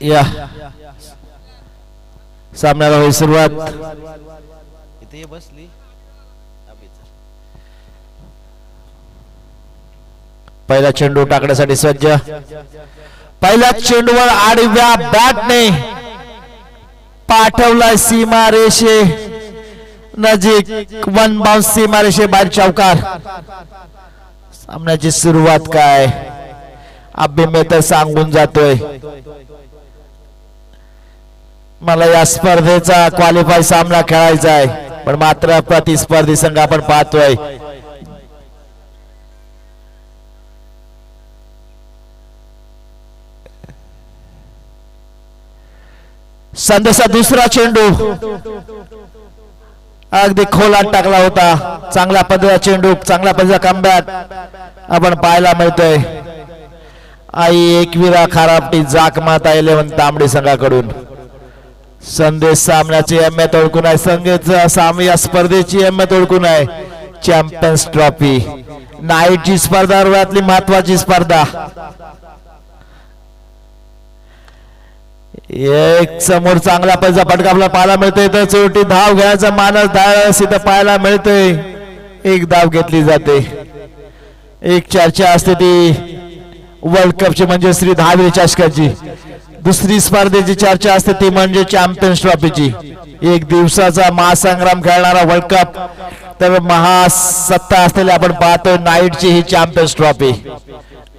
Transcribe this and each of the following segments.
या सामन्याला होईल सुरुवात. इथे बसली. पहिला चेंडू टाकण्यासाठी सज्ज. पहिल्या चेंडूवर आडव्या बॅटने पाठवला सीमा रेषे नजीक. वन बाउन्स सीमा रेषे बाहेर चौकार. सामन्याची सुरुवात काय अभि मेहता सांगून जातोय. मला या स्पर्धेचा क्वालिफाय सामना खेळायचा आहे पण मात्र प्रतिस्पर्धी संघ आपण पाहतोय. संदेशा दुसरा चेंडू अगदी खोलात टाकला होता. चांगल्या पद्धतीचा चेंडू, चांगल्या पद्धतीचा कमबॅक आपण पाहायला मिळतोय. आई एकविरा खारापटी जाकमाता 11 तांबडी संघाकडून. संदेश सामन्याची अहमियत ओळखून आहे. संघाचा या स्पर्धेची अहमियत ओळखून आहे. चॅम्पियन्स ट्रॉफी नाईटची स्पर्धा, रोयातली महत्वाची स्पर्धा. एक समोर चांगला पैसा फटका आपल्याला पाहायला मिळतोय. तर चोटी धाव घ्यायचा मानस धाडस इथं पाहायला मिळतोय. एक धाव घेतली जाते. एक चर्चा असते ती वर्ल्ड कपची म्हणजे श्री दहावी चषकाची. दुसरी स्पर्धेची चर्चा असते ती म्हणजे चॅम्पियन्स ट्रॉफीची. एक दिवसाचा महासंग्राम खेळणारा वर्ल्ड कप तर महासत्ता असलेली आपण पाहतोय नाईटची ही चॅम्पियन्स ट्रॉफी.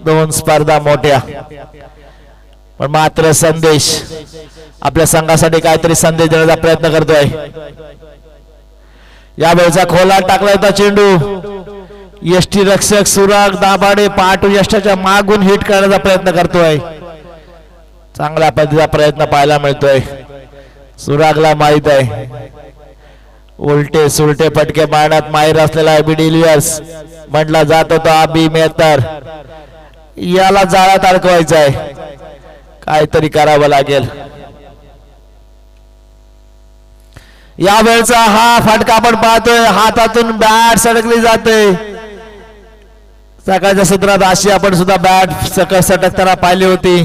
दोन स्पर्धा मोठ्या पण मात्र संदेश आपल्या संघासाठी काहीतरी संदेश देण्याचा प्रयत्न करतोय. या वेळचा खोला टाकला होता चेंडू. यष्टी रक्षक सुराग दाभाडे पाठू यष्टाच्या मागून हिट करण्याचा प्रयत्न करतोय. चांगल्या पद्धतीचा प्रयत्न पाहायला मिळतोय. सुरागला माहित आहे उलटे सुलटे फटके मारण्यात माहीर असलेला एबी डिलिव्हर्स म्हटला जात होता. अभि मेहतर याला जाळ्यात अडकवायचं आहे. काहीतरी करावं लागेल. या वेळचा हा फटका आपण पाहतोय. हातातून बॅट सटकली जाते. सकाळच्या सत्रात अशी आपण सुद्धा बॅट सटकताना पाहिली होती.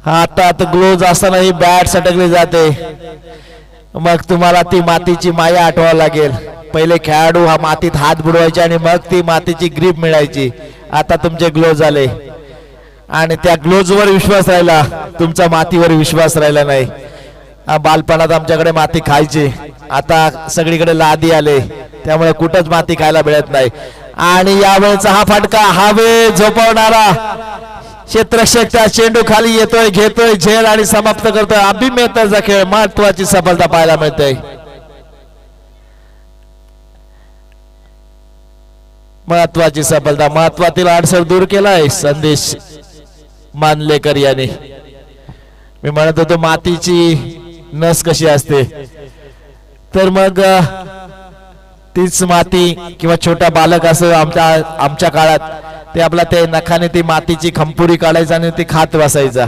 हातात ग्लोव्ज असताना ही बॅट सटकली जाते. मग तुम्हाला ती मातीची माया आठवावं लागेल. पहिले खेळाडू हा मातीत हात बुडवायचे आणि मग ती मातीची ग्रीप मिळायची. आता तुमचे ग्लोव्ज आले आणि त्या ग्लोव्ज वर विश्वास राहिला, तुमचा मातीवर विश्वास राहिला नाही. बालपणात आमच्याकडे माती खायची, आता सगळीकडे लादी आले त्यामुळे कुठंच माती खायला मिळत नाही. आणि यावेळेचा हा फटका हवे झोपवणारा क्षेत्ररक्षक त्या चेंडू खाली येतोय, घेतोय झेल आणि समाप्त करतोय. अभि मेहताचा खेळ महत्वाची सफलता पाहायला मिळते. महत्वाची सफलता, महत्वातील अडसर दूर केलाय संदेश मानलेकर यांनी. मी म्हणत होतो मातीची नस कशी असते, तर मग तीच माती किंवा छोटा बालक असं आमच्या काळात ते आपला ते नखाने ती मातीची खंपुरी काढायचा आणि ती खात बसायचा.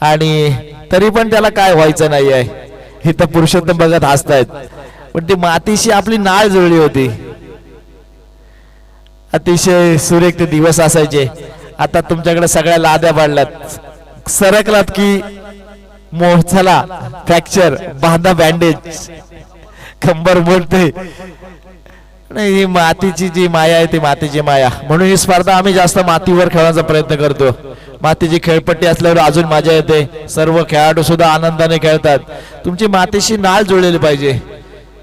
आणि तरी पण त्याला काय व्हायचं नाही आहे. इथं पुरुषोत्तम बघत हसतायत, पण ती मातीशी आपली नाळ जुळली होती. अतिशय सुरेख ते दिवस असायचे. आता तुमच्याकडे सगळ्या लाद्या वाढल्यात, सरकलात की चला फ्रॅक्चर, बांधा बँडेज, कंबर मोडते. नाही, ही मातीची जी माया आहे ती मातीची माया. म्हणून ही स्पर्धा आम्ही जास्त मातीवर खेळण्याचा प्रयत्न करतो. मातीची खेळपट्टी असल्यावर अजून मजा येते. सर्व खेळाडू सुद्धा आनंदाने खेळतात. तुमची मातीशी नाळ जुळलेली पाहिजे.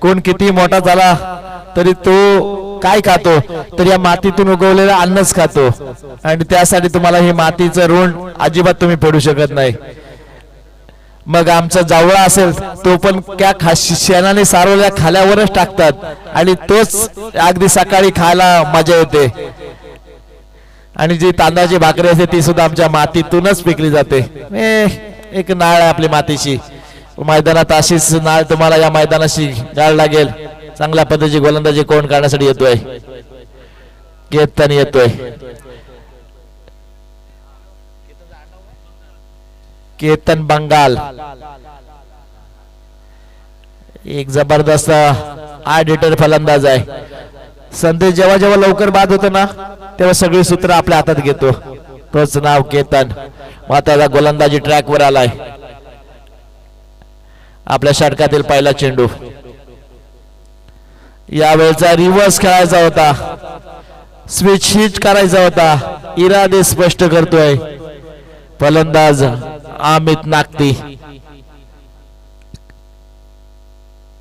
कोण किती मोठा झाला तरी तो काय खातो, तर या मातीतून उगवलेलं अन्नच खातो. आणि त्यासाठी तुम्हाला हे मातीचं ऋण अजिबात तुम्ही फेडू शकत नाही. मग आमचा जावळा असेल तो पण त्या शेणाने सारवल्या खाल्यावरच टाकतात आणि तोच अगदी सकाळी खायला मजा येते. आणि जी तांदळाची भाकरी असते ती सुद्धा आमच्या मातीतूनच पिकली जाते. एक नाळ आहे आपली मातीची. मैदानात अशीच नाळ तुम्हाला या मैदानाशी गाळ लागेल. चांगल्या पद्धतीची गोलंदाजी कोण करण्यासाठी येतोय, केतन येतोय. केतन बंगाल एक जबरदस्त आर्डिटर फलंदाज आहे. संदेश जेव्हा जेव्हा लवकर बाद होतो ना तेव्हा सगळी सूत्र आपल्या हातात घेतो. तोच नाव केतन. आता गोलंदाजी ट्रॅकवर आलाय. आपल्या षटकातील पहिला चेंडू. यावेळचा रिव्हर्स खेळायचा होता, स्विच हिट करायचा होता. इरादे स्पष्ट करतोय फलंदाज अमित नागती.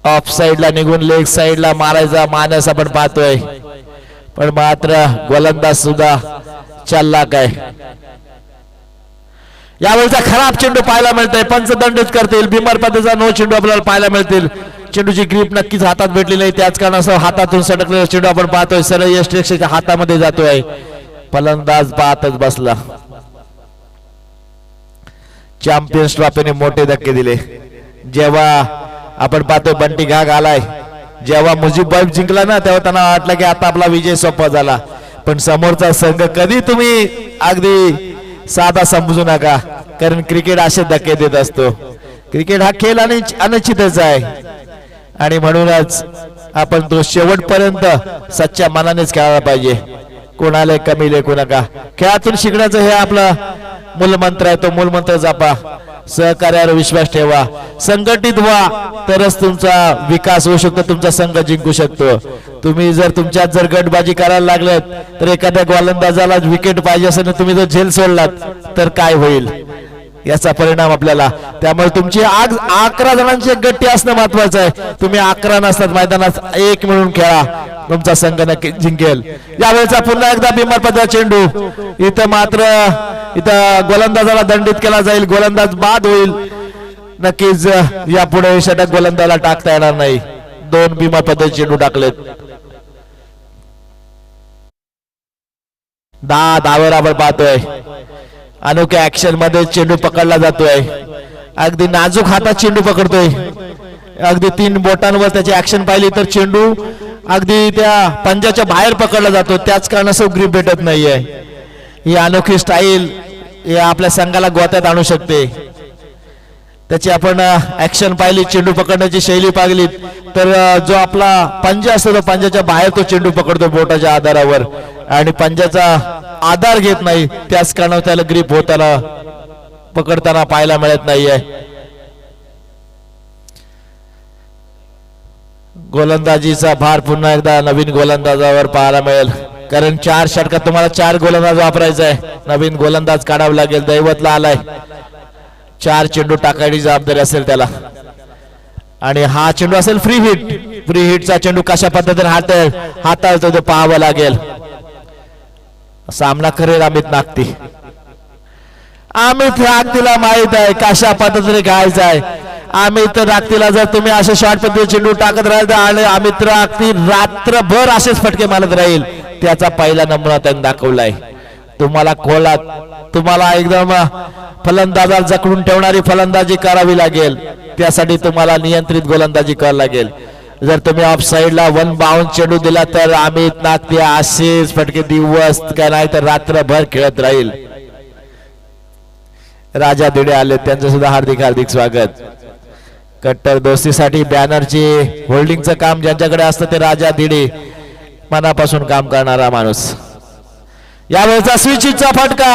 ऑफ साइडला निघून लेग साइडला मारायचा मानस आपण पाहतोय, पण मात्र गोलंदाज सुद्धा चालाक आहे. यावेळचा खराब चेंडू पाहायला मिळतोय. पंच दंडित करतील. बिमर पद्धतीचा नो चेंडू आपल्याला पाहायला मिळतील. चेंडूची ग्रीप नक्कीच हातात भेटली नाही, त्याच कारणासह हातातून सटकलेला चेंडू आपण पाहतोय सरळ यष्टीच्या हातामध्ये जातोय. फलंदाज पाहतच बसला. चॅम्पियन्स ट्रॉफीने मोठे धक्के दिले. जेव्हा आपण पाहतोय बंटी घाग आलाय, जेव्हा मुजीब जिंकला ना तेव्हा त्यांना वाटलं की आता आपला विजय सोपा झाला. पण समोरचा संघ कधी तुम्ही अगदी साधा समजू नका, कारण क्रिकेट असे धक्के देत असतो. क्रिकेट हा खेळ आणि अनिश्चितच आहे आणि म्हणूनच आपण तो शेवटपर्यंत सच्च्या मनानेच खेळायला पाहिजे. कोणाला कमी लेखू नका. खेळातून शिकण्याचं हे आपलं मूलमंत्र आहे. तो मूलमंत्र जपा. सहकार्यावर विश्वास ठेवा. संघटित व्हा तरच तुमचा विकास होऊ शकतो, तुमचा संघ जिंकू शकतो. तुम्ही जर तुमच्यात जर गटबाजी करायला लागलेत तर एखाद्या गोलंदाजाला विकेट पाहिजे असेल, तुम्ही जर झेल सोडलात तर काय होईल याचा परिणाम आपल्याला. त्यामुळे तुमची 11 जणांची गट्टी असणं महत्वाचं आहे. तुम्ही 11 नसतात मैदानात, एक मिळून खेळा, तुमचा संघ नक्की जिंकेल. यावेळेचा पुन्हा एकदा बिमर पद्धत चेंडू. इथं मात्र गोलंदाजाला दंडित केला जाईल. गोलंदाज बाद होईल. नक्कीच यापुढे षटक गोलंदाजाला टाकता येणार नाही. 2 बिमर पद्धत चेंडू टाकलेत. 10 धावेर आपण पाहतोय. अनोख्या ऍक्शन मध्ये चेंडू पकडला जातोय. अगदी नाजूक हातात चेंडू पकडतोय. अगदी 3 बोटांवर त्याची ऍक्शन पाहिली तर चेंडू अगदी त्या पंजाच्या बाहेर पकडला जातो, त्याच कारणास्तव ग्रीप भेटत नाहीये. ही अनोखी स्टाईल हे आपल्या संघाला गोत्यात आणू शकते. त्याची आपण ऍक्शन पाहिली, चेंडू पकडण्याची शैली पाहिली तर जो आपला पंजा असतो तो पंजाच्या बाहेर तो चेंडू पकडतो बोटाच्या आधारावर आणि पंजाचा आधार घेत नाही, त्याच कारणाने त्याला ग्रीप होताना पकडताना पाहायला मिळत नाहीये. गोलंदाजीचा भार पुन्हा एकदा नवीन गोलंदाजावर पाहायला मिळेल, कारण 4 षटकात तुम्हाला 4 गोलंदाज वापरायचा आहे. नवीन गोलंदाज काढावा लागेल. दैवतला आलाय. 4 चेंडू टाकायची जबाबदारी असेल त्याला आणि हा चेंडू असेल फ्री हिट. फ्री हिटचा चेंडू कशा पद्धतीने हाताळतो ते पाहावं लागेल. सामना करेल अमित नागती. अमित नागतीला माहित आहे कशा पद्धतीने खेळायचं आहे. अमित नागतीला जर तुम्ही असे शॉर्ट पद्धतीने चेंडू टाकत राहाल तर अमित नागती रात्रभर असेच फटके मारत राहील. त्याचा पहिला नमुना त्यांनी दाखवलाय. तुम्हाला तुम्हाला एकदम फलंदाजाला जखडून ठेवणारी फलंदाजी करावी लागेल. त्यासाठी तुम्हाला नियंत्रित गोलंदाजी करावी लागेल. जर तुम्ही ऑफ साइडला 1 बाउंस चेंडू दिला तर अमित नागती असेच फटके दिवस काय नाही तर रात्रभर खेळत राहील. राजा धिडे आले, त्यांचं सुद्धा हार्दिक स्वागत. कट्टर दोस्तीसाठी बॅनरची होल्डिंगचं काम ज्यांच्याकडे असतं ते राजा धिडे, मनापासून काम करणारा माणूस. यावेळेचा स्विचचा फटका.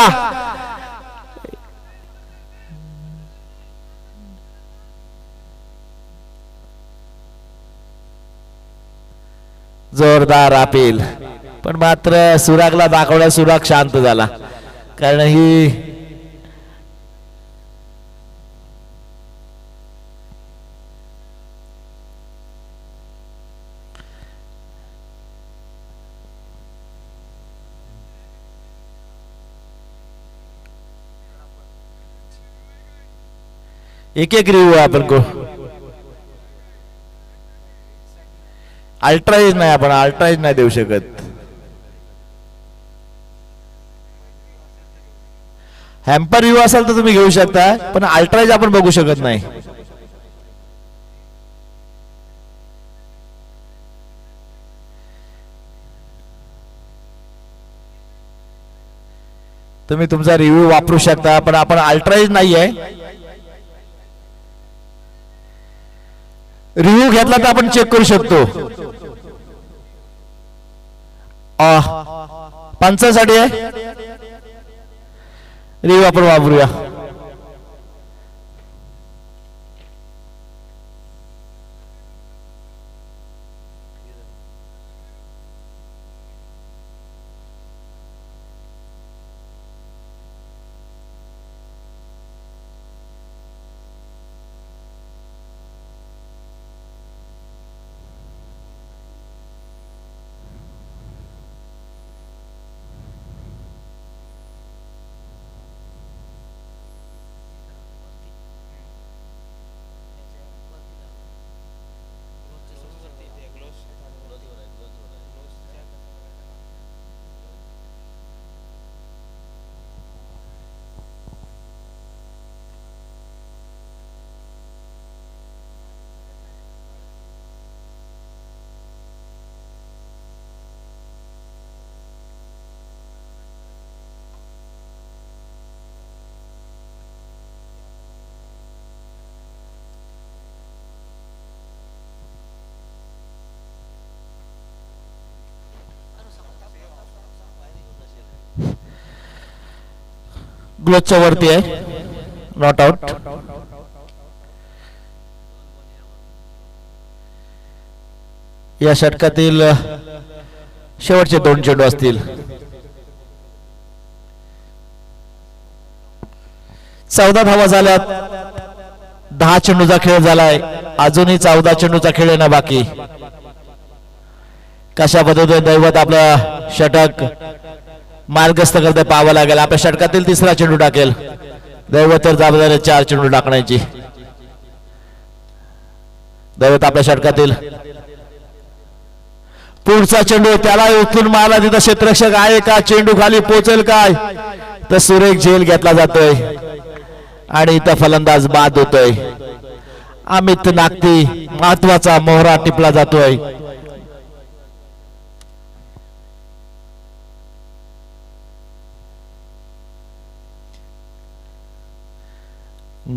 जोरदार अपील, पण मात्र सुरागला दाखवला. सुराग शांत झाला, कारण ही एक रिव्ह्यू आपण को अल्ट्राइज नाही, आपण अल्ट्राइज नाही देऊ शकत. हॅम्पर रिव्ह्यू असेल तर तुम्ही घेऊ शकता, पण अल्ट्राइज आपण बघू शकत नाही. तुम्ही तुमचा रिव्ह्यू वापरू शकता, पण आपण अल्ट्राइज नाहीये. रिव्ह्यू घेतला तर आपण चेक करू शकतो. पंचासाठी आहे रिव्ह आपण वापरूया. ग्लोचच्या वरती आहे नॉट आउट. या षटकातील शेवटचे 2 चेंडू असतील. 14 धावा झाल्यात. 10 चेंडूचा खेळ झालाय. अजूनही 14 चेंडूचा खेळ आहे ना बाकी. कशा पद्धतीने दैवत आपला षटक मार्गस्थ करते पाहावं लागेल. आपल्या षटकातील 3रा चेंडू टाकेल. दैवत तर जबाबदारी 4 चेंडू टाकण्याची. दैवत आपल्या षटकातील पुढचा चेंडू त्याला उचलून मारला. तिथं क्षेत्ररक्षक आहे का? चेंडू खाली पोहोचेल काय? तर सुरेख झेल घेतला जातोय आणि इथं फलंदाज बाद होतोय. अमित नागती महत्वाचा मोहरा टिपला जातोय.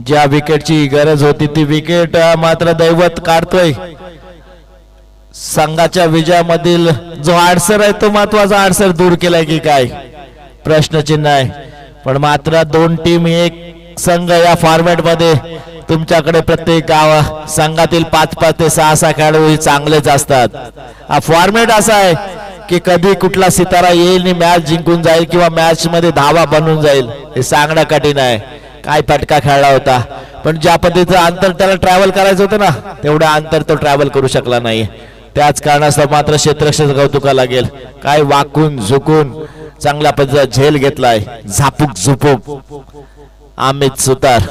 ज्या विकेटची गरज होती ती विकेट मात्र दैवत काढतोय. संघाच्या विजयामधील जो आडसर आहे तो महत्वाचा आडसर दूर केलाय की काय प्रश्नचिन्ह आहे. पण मात्र 2 टीम एक संघ या फॉर्मॅट मध्ये तुमच्याकडे प्रत्येक गाव संघातील 5-5 ते 6-6 खेळाडू चांगलेच असतात. हा फॉर्मॅट असा आहे की कधी कुठला सितारा येईल आणि मॅच जिंकून जाईल किंवा मॅच मध्ये धावा बनून जाईल हे सांगणं कठीण आहे. काय फटका खेळला होता पण ज्या पद्धतीचं अंतर त्याला ट्रॅव्हल करायचं होतं ना तेवढं अंतर तो ट्रॅव्हल करू शकला नाही. त्याच कारणास्तव मात्र क्षेत्ररक्षक कौतुका लागेल. काय वाकून झुकून चांगल्या पद्धतीचा झेल घेतलाय. झापूक झुपूक अमित सुतार.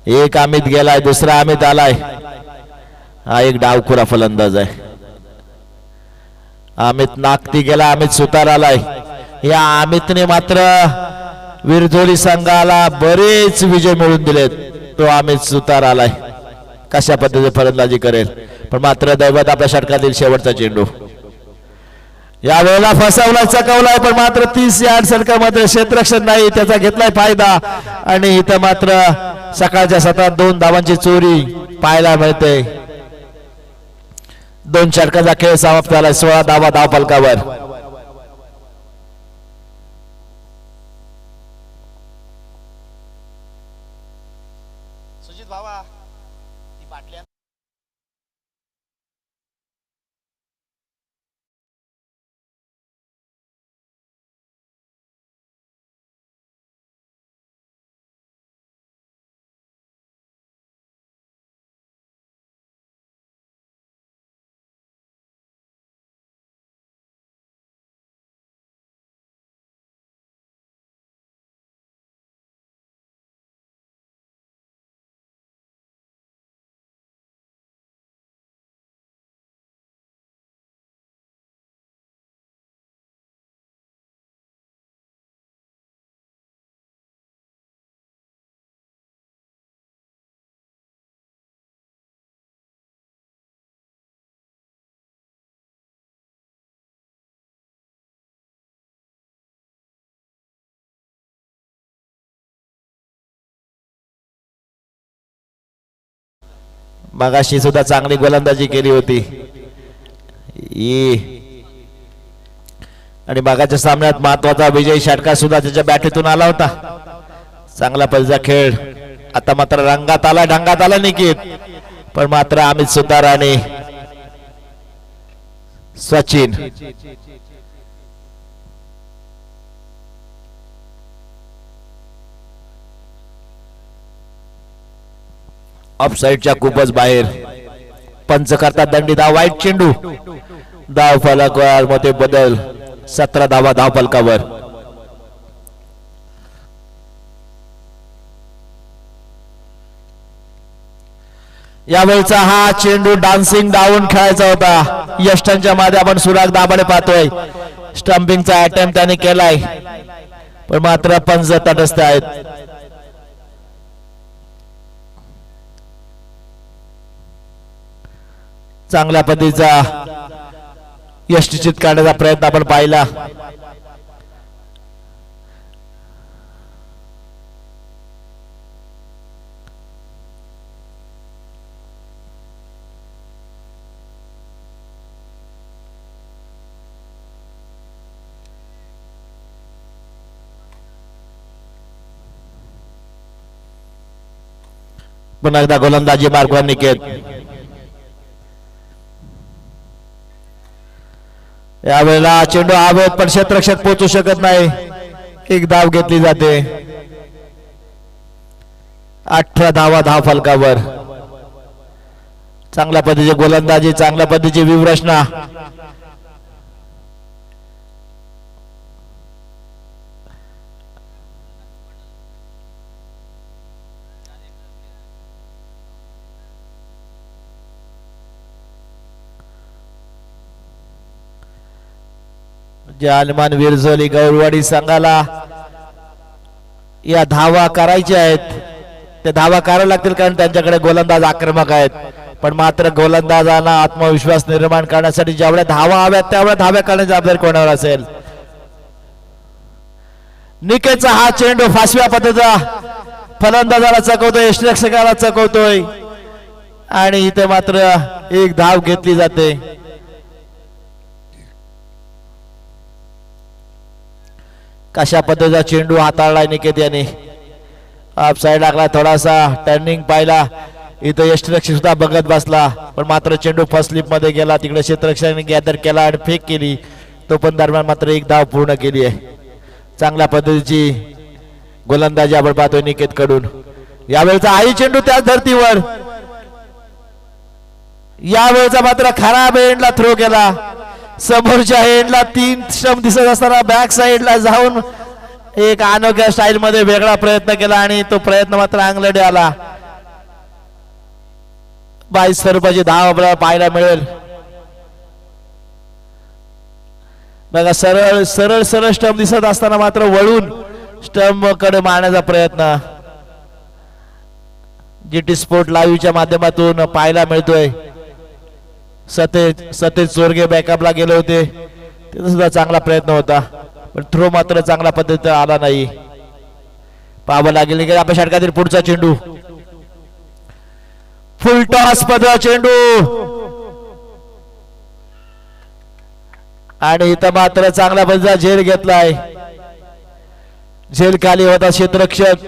एक अमित गेलाय. दुसरा अमित आलाय. हा एक डावखुरा फलंदाज आहे. अमित नागती गेला. अमित सुतार आलाय. या अमितने मात्र विरझोली संघाला बरेच विजय मिळवून दिलेत. तो अमित सुतार आलाय. कशा पद्धतीने फलंदाजी करेल. पण मात्र दैवत आपल्या षटकातील शेवटचा चेंडू या वेळेला फसवला चकवलाय. पण मात्र 30 यार्ड सर्कलमध्ये क्षेत्ररक्षण नाही त्याचा घेतलाय फायदा आणि इथं मात्र सकाळच्या सत्रात 2 धावांची चोरी पाहायला मिळते. 2 षटकाचा खेळ समाप्त झाला. 16 धावा धावफलकावर. मगाशी सुद्धा चांगली गोलंदाजी केली होती. आणि मागाच्या सामन्यात महत्वाचा विजयी षटकार सुद्धा त्याच्या बॅटीतून आला होता. चांगला पहिला खेळ. आता मात्र रंगात आला, ढंगात आला निकित, पण मात्र अमित सुतार आणि सचिन ऑफसाईडच्या खूपच बाहेर. पंच करतात दंडी धाव. वाईट चेंडू. धाव फलकावर मध्ये बदल. 17 धावा धाव फलकावर. यावेळचा हा चेंडू डान्सिंग डाऊन खेळायचा होता. यष्टांच्या मध्ये आपण सुराग दाबाने पाहतोय. स्टंपिंगचा अटेम्प्ट त्याने केलाय, पण मात्र पंच तटस्थ आहेत. चांगल्या पद्धतीचा यष्टिचित काढण्याचा प्रयत्न आपण पाहिला. पुन्हा एकदा गोलंदाजी मार्गवर निकेत. यावेळेला चेंडू हवेत, पण क्षेत्ररक्षक पोहोचू शकत नाही. एक धाव घेतली जाते. 18 धावा धाव फलकावर. चांगल्या पद्धतीची गोलंदाजी, चांगल्या पद्धतीची व्यूहरचना. जालमान विरझोली गौरवाडी संघाला या धावा करायच्या आहेत. त्या धावा कराव्या लागतील, कारण त्यांच्याकडे गोलंदाज आक्रमक आहेत. पण मात्र गोलंदाजांना आत्मविश्वास निर्माण करण्यासाठी जेवढ्या धावा हव्यात तेवढ्या धाव्या करण्याची जबाबदारी कोणावर असेल. निकेतचा हा चेंडू फासव्या पद्धतीचा फलंदाजाला चकवतोय, यष्टिरक्षकाला चकवतोय, आणि इथे मात्र एक धाव घेतली जाते. कशा पद्धतीचा चेंडू हाताळलाय निकेत याने. ऑफ साइड लागला, थोडासा टर्निंग पाहिला. इथं यष्टिरक्षक सुद्धा बघत बसला, पण मात्र चेंडू फर्स्ट स्लिप मध्ये गेला. तिकडे क्षेत्ररक्षकाने गॅदर केला आणि फेक केली. तो पण दरम्यान मात्र एक धाव पूर्ण केली आहे. चांगल्या पद्धतीची गोलंदाजी आपण पाहतोय निकेत कडून. यावेळेचा आई चेंडू त्याच धर्तीवर. यावेळेचा मात्र खराब एंडला थ्रो केला. समोरच्या एंडला 3 स्टंप दिसत असताना बॅक साइडला जाऊन एक अनोख्या स्टाईल मध्ये वेगळा प्रयत्न केला, आणि तो प्रयत्न मात्र अंगलडे आला. 22 स्वरूपाची धाव आपल्याला पाहायला मिळेल. बघा, सरळ सरळ सरळ स्टंप दिसत असताना मात्र वळून स्टंप कडे मारण्याचा प्रयत्न जीटी स्पोर्ट लाईव्हच्या माध्यमातून पाहायला मिळतोय. सतेज चोरगे बॅकअपला गेले होते, तिथे सुद्धा चांगला प्रयत्न होता, पण थ्रो मात्र चांगल्या पद्धतीने आला नाही. पाहावं लागेल की आपल्या षटकातील पुढचा चेंडू. फुल टॉस पद्धत चेंडू, आणि इथं मात्र चांगल्या पद्धतीचा झेल घेतलाय. झेल खाली होता क्षेत्ररक्षक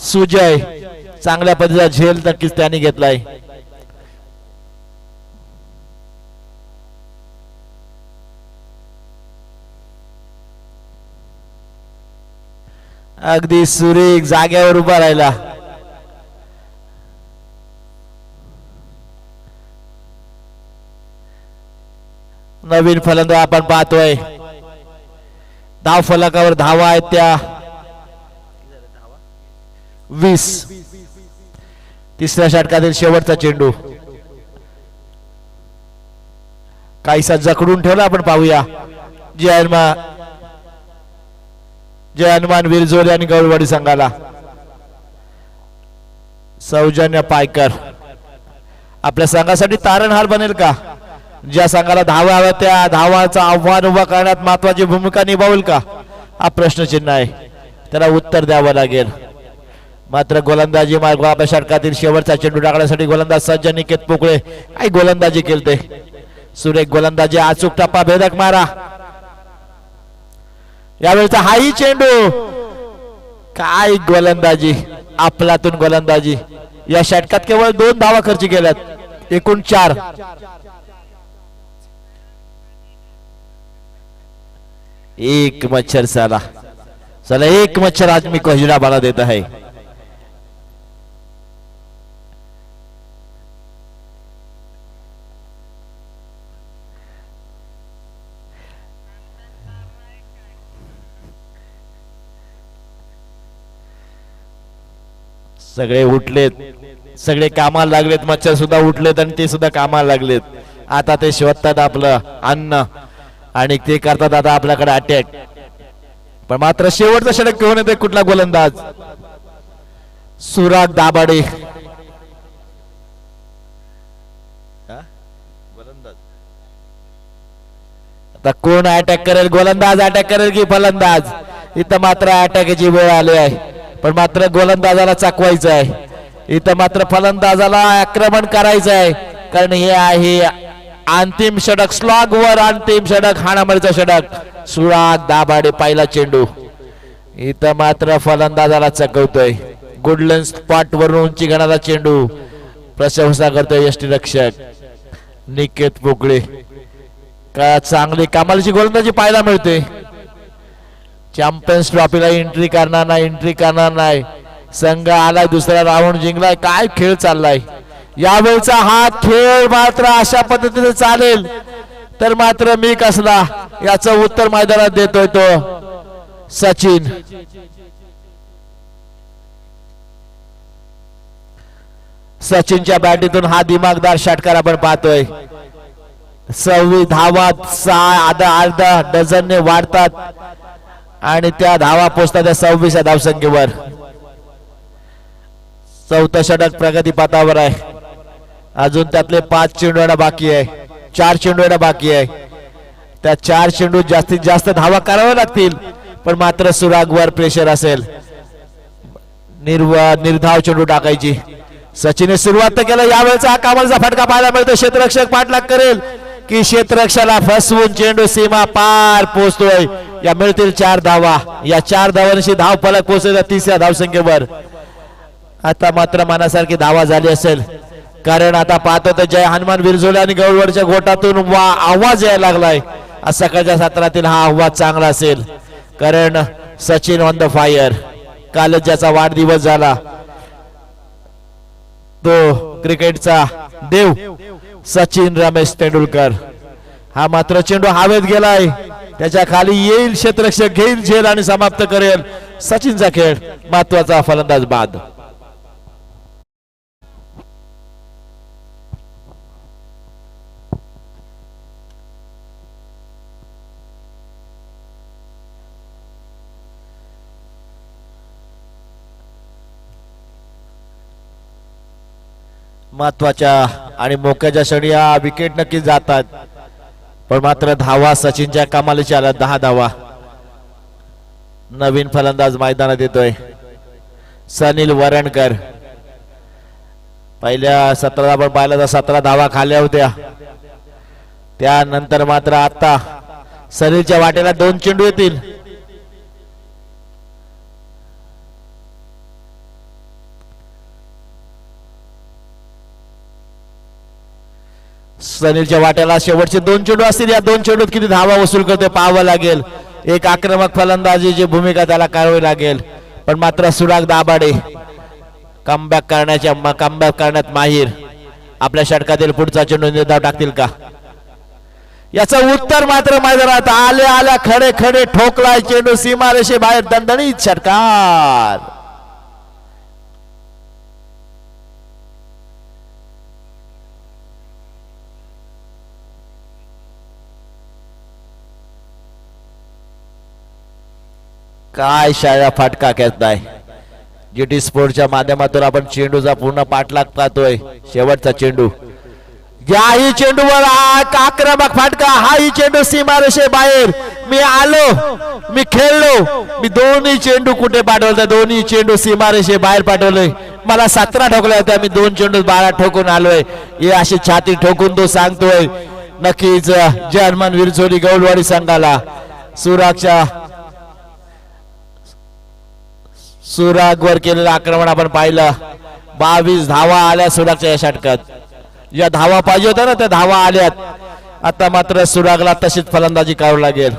सुजय. चांगल्या पद्धतीचा झेल नक्कीच त्यांनी घेतलाय. अगदी सुरेख जाग्यावर उभा राहिला. नवीन फलंदाज आपण पाहतोय. धाव फलकावर धावा आहेत त्या 20. तिसऱ्या षटकातील शेवटचा चेंडू काहीसा जकडून ठेवला. आपण पाहूया. जय हनुमान विरझोली आणि गौरवाडी संघाला सौजन्य पायकर आपल्या संघासाठी तारणहार बनेल का? ज्या संघाला धावा हव्या त्या धावाचं आव्हान उभा करण्यात महत्वाची भूमिका निभावेल का? हा प्रश्नचिन्ह आहे, त्याला उत्तर द्यावं लागेल. मात्र गोलंदाजी मार्ग आपल्या षटकातील शेवटचा चेंडू टाकण्यासाठी गोलंदाज सज्ज निकेत पोकळे काय गोलंदाजी केलते. सुरेख गोलंदाजी, अचूक टप्पा, भेदक मारा. यावेळेचा हाही चेंडू, काय गोलंदाजी, आपलातून गोलंदाजी. या षटकात केवळ 2 धावा खर्च केल्यात, एकूण 4. एक मच्छर चला चला, एक मच्छर आज मी कोहिडा बाला देत आहे. सगळे उठलेत, सगळे कामाला लागलेत. मच्छर सुद्धा उठलेत आणि ते सुद्धा कामाला लागलेत. आता ते शोधतात आपलं अन्न आणि ते करतात आता आपल्याकडे अटॅक. पण मात्र शेवटचं षटक घेऊन येते कुठला गोलंदाज, सुराग दाभाडे. आता कोण अटॅक करेल, गोलंदाज अटॅक करेल की फलंदाज. इथं मात्र अटॅकची वेळ आली आहे, पण मात्र गोलंदाजाला चकवायचं आहे. इथं मात्र फलंदाजाला आक्रमण करायचं आहे, कारण हे आहे अंतिम षटक, स्लॉग वर अंतिम षटक, हाणामारीचा षटक. सुराग दाभाडे पहिला चेंडू. इथं मात्र फलंदाजाला चकवतोय. गुडलन स्पॉट वरून उंची घेणारा चेंडू. प्रशंसा करतोय यष्टीरक्षक निकेत पोकळे. का चांगली कमालीची गोलंदाजी पाहायला मिळते. चॅम्पियन्स ट्रॉफीला एंट्री करणार नाही, एंट्री करणार नाही. संघ आलाय, दुसरा राऊंड जिंकलाय. काय खेळ चाललाय यावेळचा. हा खेळ मात्र अशा पद्धतीने चालेल तर मात्र मी कसला, याचं उत्तर मैदानात देतोय तो सचिन. सचिनच्या बॅटीतून हा दिमागदार षटकार आपण पाहतोय. 26 धावा, 6 अर्धा डझनने वाढतात आणि त्या धावा पोचतात त्या 26व्या धावसंख्येवर. चौथं षटक प्रगती पथावर आहे. अजून त्यातले 5 चेंडू बाकी आहे, 4 चेंडू बाकी आहे. त्या 4 चेंडू जास्तीत जास्त धावा कराव्या लागतील, पण मात्र सुरागवर प्रेशर असेल. निर्धाव चेंडू टाकायची. सचिनने सुरुवात तर केलं. यावेळेचा हा कमालचा फटका पाहायला मिळतो. क्षेत्ररक्षक पाठलाग करेल की क्षेत्ररक्षकाला फसवून चेंडू सीमा पार पोहोचतोय. या मिळतील 4 धावा. या 4 धावांशी धाव फलक पोहोचेल 30व्या धावसंख्येवर. आता मात्र मनासारखी धावा झाली असेल, कारण आता पाहतो तर जय हनुमान विरजोले आणि गौरवरच्या गोटातून आवाज यायला लागलाय. आज सकाळच्या सत्रातील हा आवाज चांगला असेल, कारण सचिन ऑन द फायर. कालच ज्याचा वाढदिवस झाला तो क्रिकेटचा देव सचिन रमेश तेंडुलकर. हा मात्र चेंडू हवेत गेलाय, त्याच्या खाली येईल क्षेत्ररक्षक, घेईल झेल आणि समाप्त करेल सचिनचा खेळ. महत्वाचा फलंदाज बाद. महत्वाच्या आणि मोक्याच्या क्षणी या विकेट नक्की जातात, पण मात्र धावा सचिनच्या कमालीच्या आल्या. 10 धावा. नवीन फलंदाज मैदानात येतोय सनील वरणकर. पहिल्या सत्रात आपण पाहिलं तर 17 धावा खाल्या होत्या. त्यानंतर मात्र आता सनीलच्या वाटेला 2 चेंडू येतील. सनीलच्या वाट्याला शेवटचे 2 चेंडू असतील. या 2 चेंडूत किती धावा वसूल करते पाहावं लागेल. एक आक्रमक फलंदाजीची भूमिका त्याला करावी लागेल, पण मात्र सुराग दाभाडे कमबॅक करण्यात माहीर. आपल्या षटकातील पुढचा चेंडू निर्धाव टाकतील का, याचं उत्तर मात्र मैदानात आल्या खडे खडे ठोकलाय चेंडू सीमारेषे बाहेर. दणदणीत षटकार. काय शाळा फाटका खेळताय. जीटी स्पोर्टच्या माध्यमातून आपण चेंडूचा पूर्ण पाठलाग पाहतोय. शेवटचा चेंडू, याही चेंडूवर आक्रमक फाटका. हाही चेंडू सीमारेषे बाहेर. मी आलो, मी खेळलो, मी दोन्ही चेंडू कुठे पाठवले, दोन्ही चेंडू सीमारेषे बाहेर पाठवले. मला 17 ठोकल्या होत्या, मी 2 चेंडू 12 ठोकून आलोय. हे अशी छाती ठोकून तो सांगतोय. नक्कीच जर्मन विरचोली गौलवाडी संघाला सुरागवर केलेलं आक्रमण आपण पाहिलं. 22 धावा आल्या सुरागच्या या षटकात. ज्या धावा पाहिजे होत्या ना त्या धावा आल्यात. आता मात्र सुरागला तशीच फलंदाजी करावी लागेल.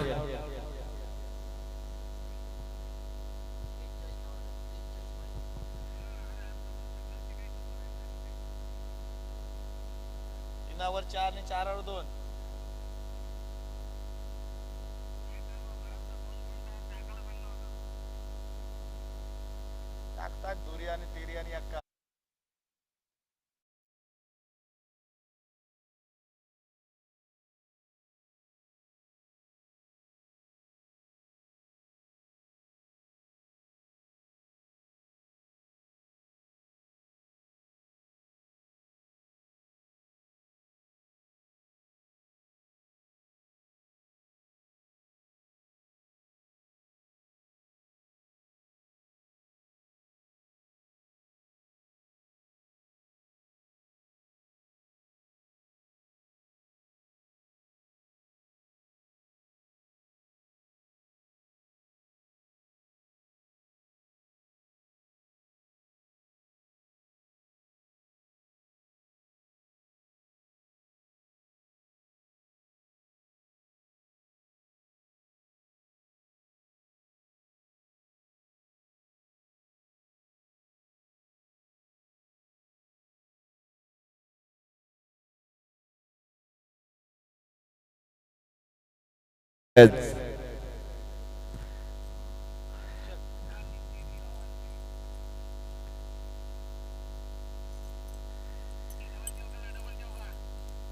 तीनावर 4 आणि 4 वर 2. टाकतात दुरी आणि तिरी आणि अक्का.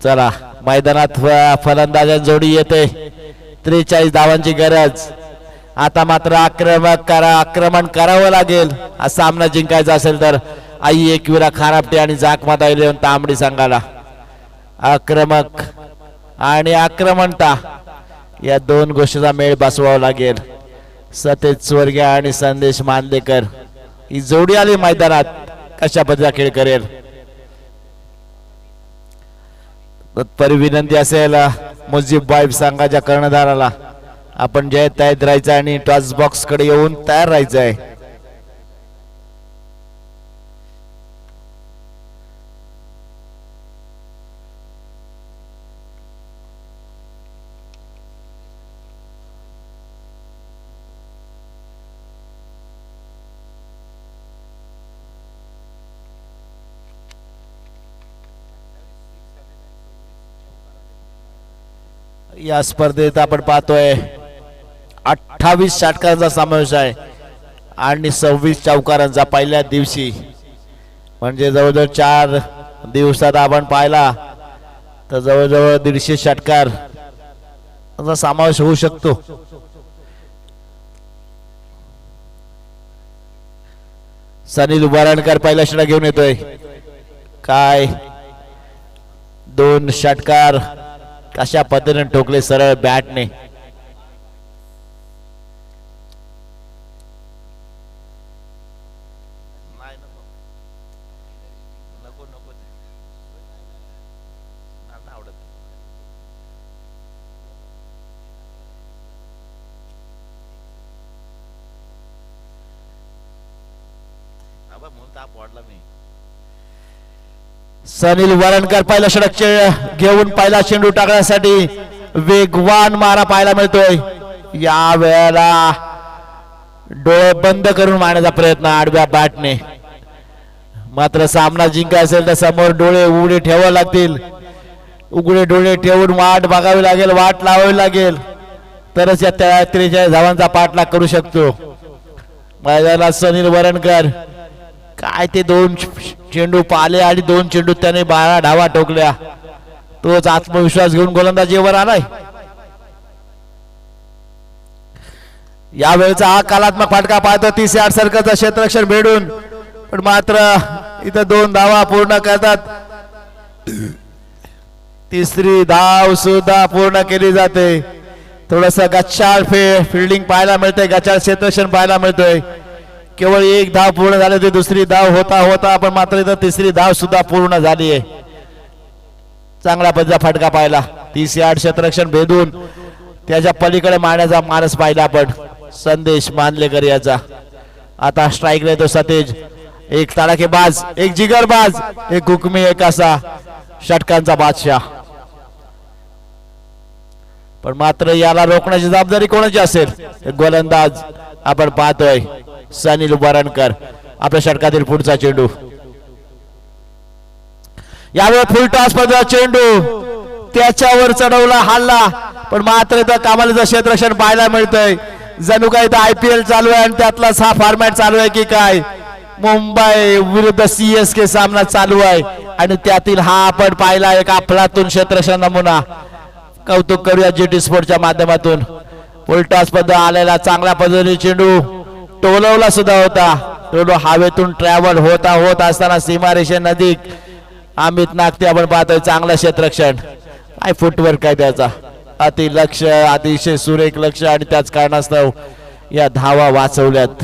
चला मैदानात फलंदाजांची जोडी येते. 43 धावांची गरज. आता मात्र आक्रमण करावं लागेल. हा सामना जिंकायचा असेल तर आई एकविरा खारापटे आणि जाकमाता 11 तांबडी संघाला आक्रमक आणि आक्रमणता या दोन गोष्टीचा मेळ बसवावा लागेल. सतेज स्वर्गीय आणि संदेश मांदेकर ही जोडी आली मैदानात. कशा पद्धतीचा खेळ करेल तत्परी विनंती असेल मुजीब वाईफ संघाच्या कर्णधाराला आपण जय तयार राहायचं आणि टॉस बॉक्स कडे येऊन तयार राहायचं आहे. या स्पर्धेत आपण पाहतोय 28 षटकारांचा समावेश आहे आणि 26 चौकारांचा पहिल्या दिवशी. म्हणजे जवळजवळ 4 दिवसात आपण पाहिला तर जवळजवळ 150 षटकार समावेश होऊ शकतो. सनील वरणकर पहिला षटक घेऊन येतोय. काय 2 षटकार कशा पद्धतीने ठोकले सरळ बॅटने. सनील वरणकर पहिला षटक घेऊन पहिला चेंडू टाकण्यासाठी वेगवान मारा पाहायला मिळतोय. या वेळेला डोळे बंद करून मारण्याचा प्रयत्न आडव्या बॅटने. मात्र सामना जिंकायचा असेल तर समोर डोळे उघडे ठेवावे लागतील. उघडे डोळे ठेवून वाट बघावी लागेल, वाट लावावी लागेल तरच या 43 धावांचा पाठलाग करू शकतो. मैदानात सनील वरणकर काय ते 2 चेंडू पाले आणि 2 चेंडू त्याने 12 धावा ठोकल्या. तोच आत्मविश्वास घेऊन गोलंदाजीवर आलाय. या वेळेचा हा कालात्मक फटका पाहतो 30 यार्ड सर्कलचं क्षेत्ररक्षण भेडून, पण मात्र इथं 2 धावा पूर्ण करतात. तिसरी धाव सुद्धा पूर्ण केली जाते. थोडस गच्चाळ फिल्डिंग पाहायला मिळते, गच्चाळ क्षेत्ररक्षण पाहायला मिळतोय. केवळ एक धाव पूर्ण झाली होती, दुसरी धाव होता होता पण मात्र इथं तिसरी धाव सुद्धा पूर्ण झाली आहे. चांगला पद्धतीचा फटका पाहिला, 30 यार्ड क्षेत्ररक्षण भेदून त्याच्या पलीकडे मारण्याचा मानस पाहिला आपण संदेश मानलेकर याचा. आता स्ट्राईक येतो सतेज, एक तडाखेबाज, एक जिगरबाज, एक हुकमी, एक असा षटकांचा बादशाह. पण मात्र याला रोखण्याची जबाबदारी कोणाची असेल? गोलंदाज आपण पाहतोय सनील वरणकर. आपल्या षटकातील पुढचा चेंडू, यावेळी फुल टॉस पद्धतीचा चेंडू त्याच्यावर चढवला, हाणला पण मात्र इथं कमालीचं क्षेत्ररक्षण पाहायला मिळतंय. जणू काही इथं IPL चालू आहे आणि त्यातलाच हा फॉर्मॅट चालू आहे की काय. मुंबई विरुद्ध CSK सामना चालू आहे आणि त्यातील हा आपण पाहिला एक अफलातून क्षेत्ररक्षण नमुना. कौतुक करूया GT स्पोर्टच्या माध्यमातून. फुल टॉस पद्धत आलेला चांगल्या पद्धतीने चेंडू टोलवला सुद्धा होता. टोलो हवेतून ट्रॅव्हल होत असताना सीमारेषे नजीक अमित नागते आपण पाहतोय. चांगलं क्षेत्ररक्षण, काय फुटवर्क काय त्याचा, अति लक्ष, अतिशय सुरेख लक्ष आणि त्याच कारणास्तव या धावा वाचवल्यात.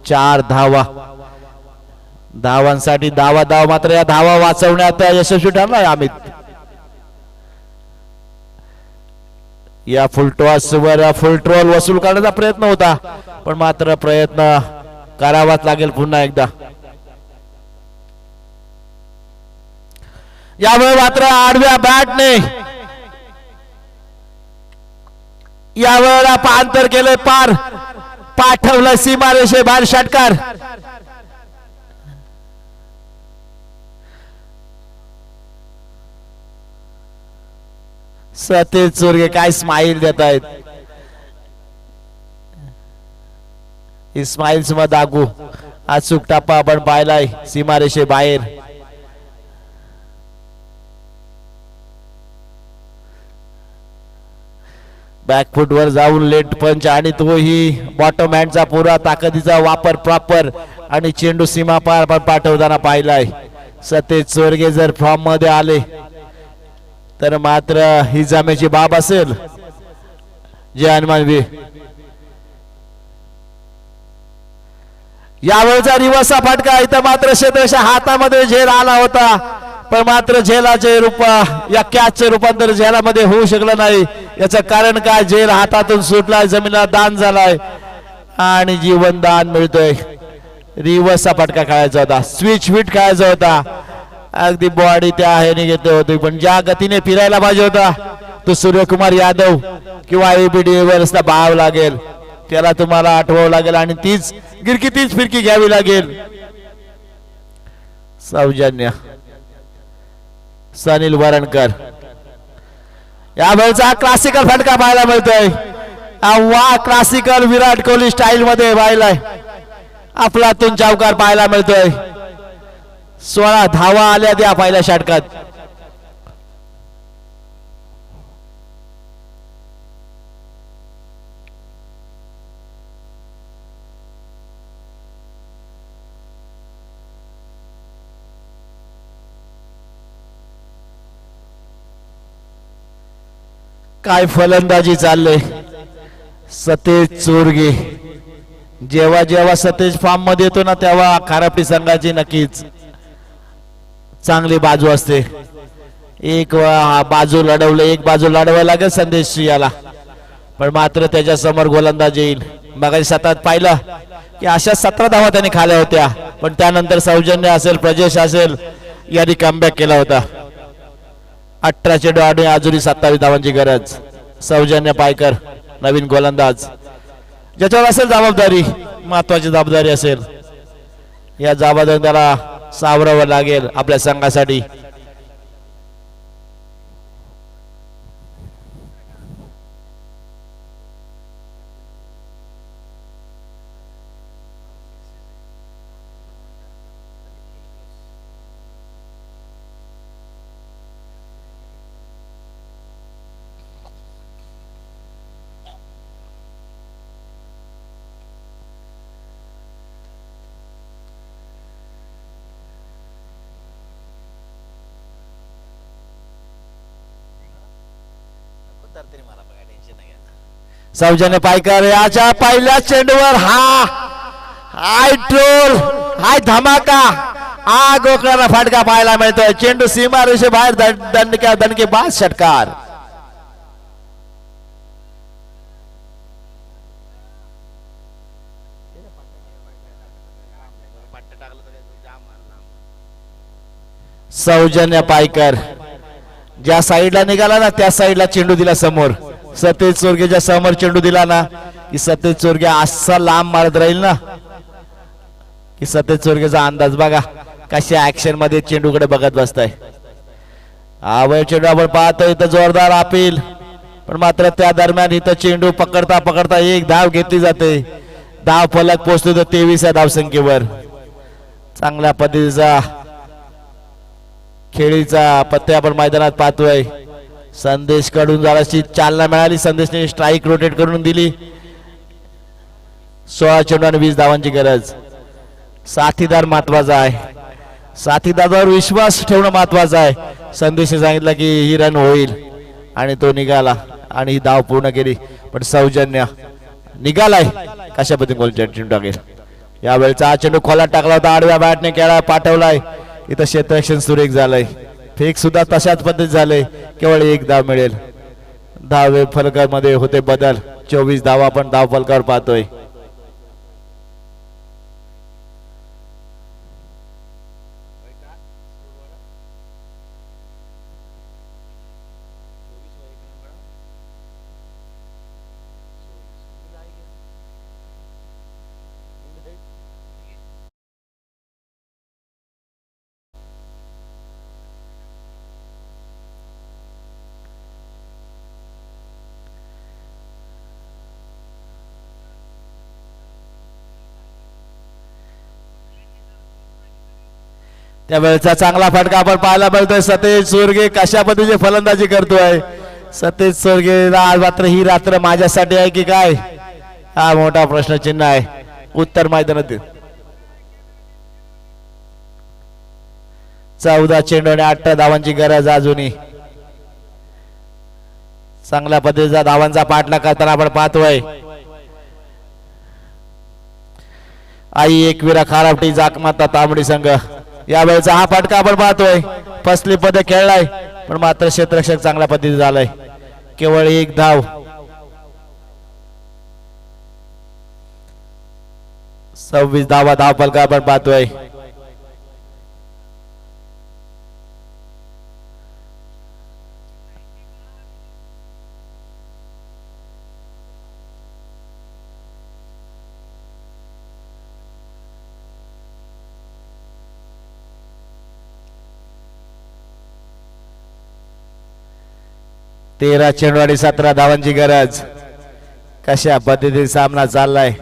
4 धावा, धावांसाठी धाव मात्र या धावा वाचवण्यात यशस्वी ठरलाय अमित. या फुलटॉस वर फुल ट्रोल वसूल करण्याचा प्रयत्न होता पण मात्र प्रयत्न करावाच लागेल पुन्हा एकदा. यावेळी मात्र आडव्या बॅटने यावेळेला पांतर केले, पार पाठवलं सीमारेषे बाहेर षटकार. सतेज चोरगे काय स्माइल देत आहेत. इस्माईल दागू अचूक टप्पा आपण पाहिलाय सीमारेषे बाहेर. बॅकफुट वर जाऊन लेट पंच आणि तोही बॉटम हँडचा पुरा ताकदीचा वापर प्रॉपर आणि चेंडू सीमा पार पाठवताना पाहिलाय. सतेज चोरगे जर फॉर्म मध्ये आले तर मात्र ही जमेची बाब असेल. जे हनुमानवी यावेळचा रिवर्सचा फटका, इथं मात्र क्षेत्ररक्षण हातामध्ये झेल आला होता पण मात्र झेलाचे रूप या कॅचचे रूपांतर झेलामध्ये होऊ शकलं नाही. याचं कारण काय, झेल हातातून सुटलाय, जमिनीला दान झालाय आणि जीवन दान मिळतोय. रिवर्सचा फटका खेळायचा होता, स्विच हिट खेळायचा होता. अगदी बॉडी त्या ह्याने घेतली होती पण ज्या गतीने फिरायला पाहिजे होता तो सूर्यकुमार यादव किंवा ABD वर पाहावं लागेल. त्याला तुम्हाला आठवावं लागेल आणि तीच गिरकी, तीच फिरकी घ्यावी लागेल. सौजन्य सनील वरणकर. या वेळचा क्लासिकल फटका पाहायला मिळतोय. वा, क्लासिकल विराट कोहली स्टाईल मध्ये पाहिलाय. अफलातून चौकार पाहायला मिळतोय. 16 धावा आल्या त्या पहिल्या षटकात. काय फलंदाजी चालले सतेज चोरगे. जेव्हा जेव्हा सतेज फॉर्म मध्ये येतो ना तेव्हा खारापटी संघाची नक्कीच चांगली बाजू असते. एक बाजू लढवले, एक बाजू लढवायला लागेल संदेश याला पण मात्र त्याच्या समोर गोलंदाज येईल. मगाशी सतत पाहिलं की अशा 17 धावा त्यांनी खाल्या होत्या पण त्यानंतर सौजन्य असेल, प्रजेश असेल यांनी कमबॅक केला होता. 18 चेंडू आणि अजूनही 27 धावांची गरज. सौजन्य पायकर नवीन गोलंदाज, ज्याच्यावर असेल जबाबदारी, महत्वाची जबाबदारी असेल. या जबाबदारी त्याला सावरावं लागेल आपल्या संघासाठी. तरी मला बघा टेन्शन नाही घ्यायचं. सौजन्य पायकर याच्या पहिल्या चेंडूवर हाय ट्रोल, हाय धमाका, हा गोकळाला फटका पाहायला मिळतोय. चेंडू सीमा रेषे बाहेर, दणके बाद षटकार. सौजन्य पायकर ज्या साईडला निघाला ना त्या साईडला चेंडू दिला समोर. सतेज चोरगेच्या समोर चेंडू दिला ना की सतेज चोरगे असा लांब मारत राहील ना की सतेज चोरगेचा अंदाज बघा कशा ऍक्शन मध्ये चेंडूकडे बघत बसताय. हा चेंडू आपण पाहतोय इथं जोरदार अपील, पण मात्र त्या दरम्यान इथं चेंडू पकडता पकडता एक धाव घेतली जाते. धाव फलक पोहोचतो तर 23 या धावसंख्येवर. चांगल्या पद्धतीचा खेळीचा पत्ते आपण मैदानात पाहतोय. संदेश कडून जराशी चालना मिळाली, संदेशने स्ट्राईक रोटेट करून दिली. 16 चेंडू आणि 20 धावांची गरज. साथीदार महत्वाचा आहे, साथीदारावर विश्वास ठेवणं महत्वाचं आहे. संदेशने सांगितलं की ही रन होईल आणि तो निघाला आणि ही धाव पूर्ण केली. पण सौजन्य निघालाय कशा पद्धतीने गोल चेंडू टाकेल. यावेळेचा हा चेंडू खोलात टाकला होता, आडव्या बॅटने खेळा पाठवलाय. इथं क्षेत्ररक्षण सुरेख झालंय, फेक सुद्धा तशाच पद्धतीत झालंय. केवळ एक धाव मिळेल. धाव फलकामध्ये होते बदल. 24 धावा आपण धाव फलकावर पाहतोय. त्यावेळेचा चांगला फटका आपण पाहायला मिळतोय. सतेज चोरगे कशा पद्धतीने फलंदाजी करतोय. सतेज चोरगे आज मात्र ही रात्र माझ्यासाठी आहे की काय, हा मोठा प्रश्नचिन्ह आहे. उत्तर मैदानात 14 चेंडू आणि 8 धावांची गरज अजूनही. चांगल्या पद्धतीचा धावांचा पाठलाग करताना आपण पाहतोय. आई एकविरा खारापटी जाकमाता तांबडी संघ. यावेळेचा हा फटका आपण पाहतोय. फसली पदे खेळलाय, पण मात्र क्षेत्ररक्षक चांगल्या पद्धतीने झालाय. केवळ एक धाव. 26 धावा धाव फलका आपण पाहतोय. तेरा चेंडू आणि 17 धावांची गरज. कशा पद्धतीने सामना चाललाय.